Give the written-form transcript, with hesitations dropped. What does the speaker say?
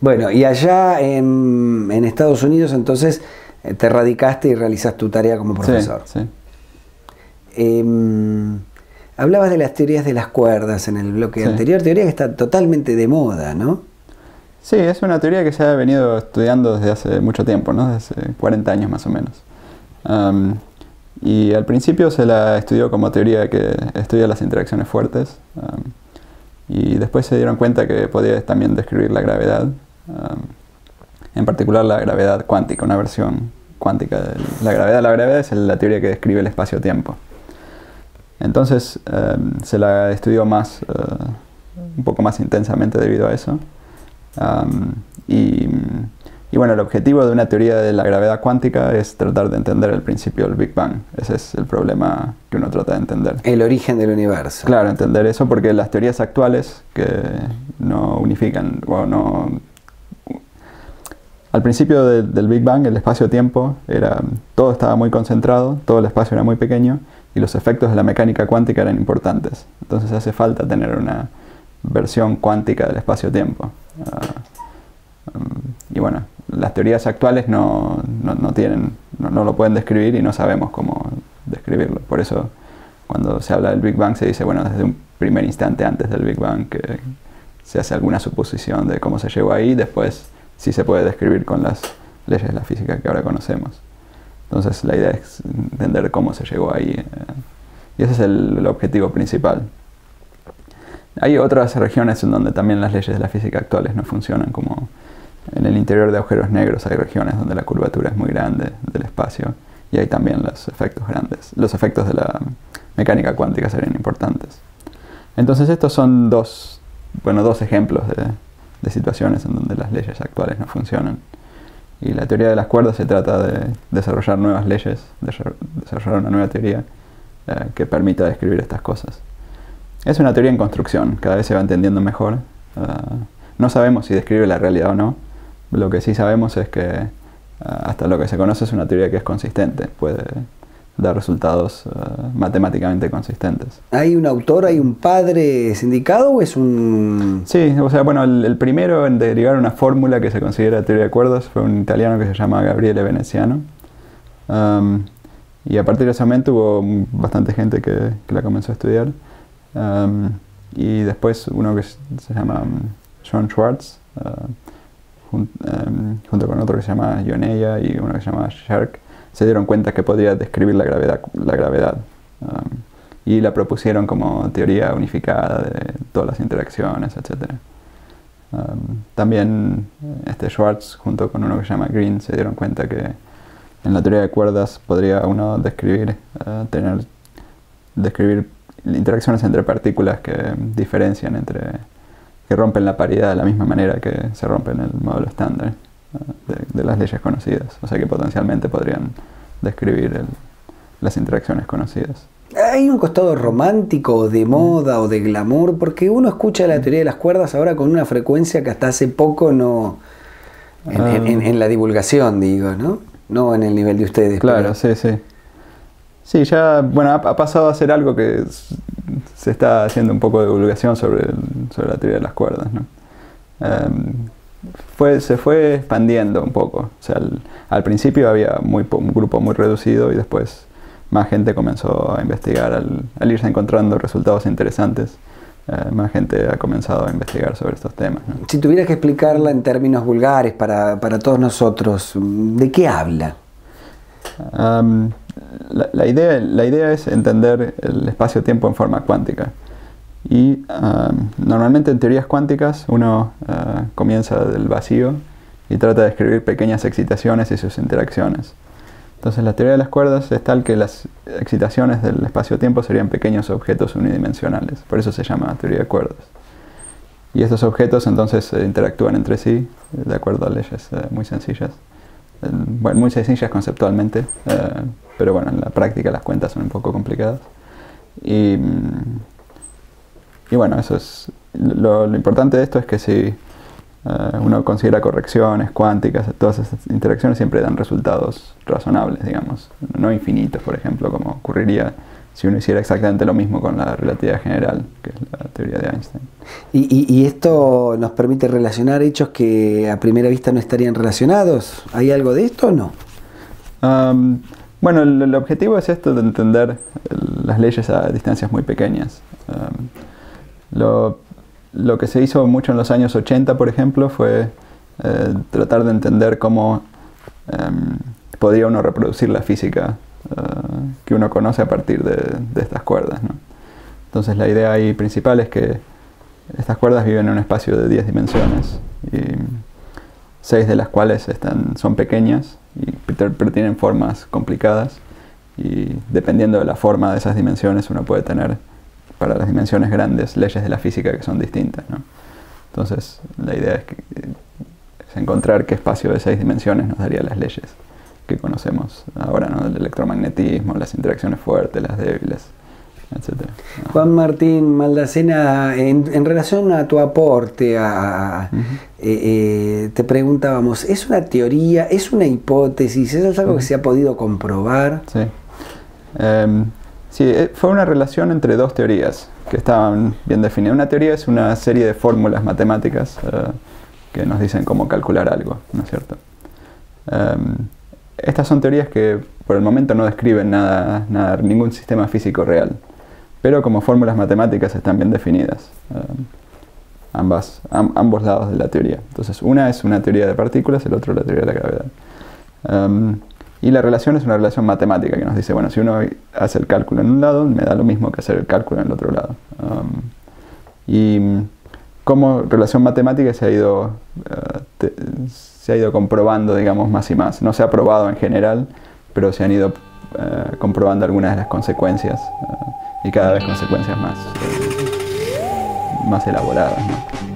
Bueno, y allá en Estados Unidos entonces te radicaste y realizas tu tarea como profesor. Sí, sí. Hablabas de las teorías de las cuerdas en el bloque anterior, teoría que está totalmente de moda, ¿no? Sí, es una teoría que se ha venido estudiando desde hace mucho tiempo, ¿no? Desde hace 40 años más o menos. Y al principio se la estudió como teoría que estudia las interacciones fuertes. Y después se dieron cuenta que podía también describir la gravedad. En particular la gravedad cuántica, una versión cuántica de la gravedad. La gravedad es la teoría que describe el espacio-tiempo. Entonces se la estudió más, un poco más intensamente debido a eso. Y bueno, el objetivo de una teoría de la gravedad cuántica es tratar de entender el principio del Big Bang. Ese es el problema que uno trata de entender. El origen del universo. Claro, entender eso porque las teorías actuales que no unifican, o no... Al principio del Big Bang, el espacio-tiempo, todo estaba muy concentrado, todo el espacio era muy pequeño y los efectos de la mecánica cuántica eran importantes. Entonces hace falta tener una versión cuántica del espacio-tiempo. Y bueno, las teorías actuales no lo pueden describir y no sabemos cómo describirlo. Por eso cuando se habla del Big Bang se dice, bueno, desde un primer instante antes del Big Bang que se hace alguna suposición de cómo se llegó ahí, después sí se puede describir con las leyes de la física que ahora conocemos. Entonces la idea es entender cómo se llegó ahí y ese es el objetivo principal. Hay otras regiones en donde también las leyes de la física actuales no funcionan, como en el interior de agujeros negros hay regiones donde la curvatura es muy grande del espacio y hay también los efectos grandes. Los efectos de la mecánica cuántica serían importantes. Entonces estos son dos ejemplos de situaciones en donde las leyes actuales no funcionan. Y la teoría de las cuerdas se trata de desarrollar nuevas leyes, desarrollar una nueva teoría que permita describir estas cosas. Es una teoría en construcción, cada vez se va entendiendo mejor. No sabemos si describe la realidad o no. Lo que sí sabemos es que hasta lo que se conoce es una teoría que es consistente, puede dar resultados matemáticamente consistentes. ¿Hay un autor, hay un padre sindicado o es un...? Sí, o sea, bueno, el primero en derivar una fórmula que se considera teoría de cuerdas fue un italiano que se llama Gabriele Veneziano. Y a partir de ese momento hubo bastante gente que la comenzó a estudiar. Y después uno que se llama John Schwartz, junto con otro que se llama Ioneya y uno que se llama Sherk, se dieron cuenta que podía describir la gravedad. Y la propusieron como teoría unificada de todas las interacciones, etc. También Schwartz junto con uno que se llama Green se dieron cuenta que en la teoría de cuerdas podría uno describir interacciones entre partículas que diferencian que rompen la paridad de la misma manera que se rompen el módulo estándar de las leyes conocidas. O sea que potencialmente podrían describir las interacciones conocidas. ¿Hay un costado romántico o de moda o de glamour? Porque uno escucha la teoría de las cuerdas ahora con una frecuencia que hasta hace poco no... En la divulgación, digo, ¿no? No en el nivel de ustedes. Claro, sí, sí. Sí, ya, bueno, ha pasado a ser algo que se está haciendo un poco de divulgación sobre la teoría de las cuerdas, ¿no? Se fue expandiendo un poco. O sea, al principio había un grupo muy reducido y después más gente comenzó a investigar. Al irse encontrando resultados interesantes, más gente ha comenzado a investigar sobre estos temas, ¿no? Si tuvieras que explicarla en términos vulgares para todos nosotros, ¿de qué habla? La idea es entender el espacio-tiempo en forma cuántica. Y normalmente en teorías cuánticas uno comienza del vacío y trata de describir pequeñas excitaciones y sus interacciones. Entonces la teoría de las cuerdas es tal que las excitaciones del espacio-tiempo serían pequeños objetos unidimensionales. Por eso se llama teoría de cuerdas. Y estos objetos entonces interactúan entre sí de acuerdo a leyes muy sencillas. Bueno, muy sencillas conceptualmente, pero bueno, en la práctica las cuentas son un poco complicadas. Y bueno, eso es lo importante de esto es que si uno considera correcciones cuánticas, todas esas interacciones siempre dan resultados razonables, digamos, no infinitos, por ejemplo, como ocurriría si uno hiciera exactamente lo mismo con la relatividad general, que es la teoría de Einstein. ¿Y esto nos permite relacionar hechos que a primera vista no estarían relacionados? ¿Hay algo de esto o no? Bueno, el objetivo es esto de entender las leyes a distancias muy pequeñas. Lo que se hizo mucho en los años 80, por ejemplo, fue tratar de entender cómo podría uno reproducir la física que uno conoce a partir de estas cuerdas, ¿no? Entonces la idea ahí principal es que estas cuerdas viven en un espacio de 10 dimensiones, y 6 de las cuales son pequeñas, pero tienen formas complicadas, y dependiendo de la forma de esas dimensiones uno puede tener, para las dimensiones grandes, leyes de la física que son distintas, ¿no? Entonces la idea es encontrar qué espacio de 6 dimensiones nos daría las leyes que conocemos ahora, ¿no? El electromagnetismo, las interacciones fuertes, las débiles, etc. Juan Martín Maldacena, en relación a tu aporte, te preguntábamos, ¿es una teoría, es una hipótesis, es algo que se ha podido comprobar? Sí. Sí, fue una relación entre dos teorías que estaban bien definidas. Una teoría es una serie de fórmulas matemáticas que nos dicen cómo calcular algo, ¿no es cierto? Estas son teorías que por el momento no describen ningún sistema físico real, pero como fórmulas matemáticas están bien definidas, ambos lados de la teoría. Entonces una es una teoría de partículas, el otro la teoría de la gravedad. Y la relación es una relación matemática que nos dice, bueno, si uno hace el cálculo en un lado, me da lo mismo que hacer el cálculo en el otro lado. Y como relación matemática se ha ido comprobando, digamos, más y más. No se ha probado en general, pero se han ido comprobando algunas de las consecuencias, y cada vez consecuencias más elaboradas, ¿no?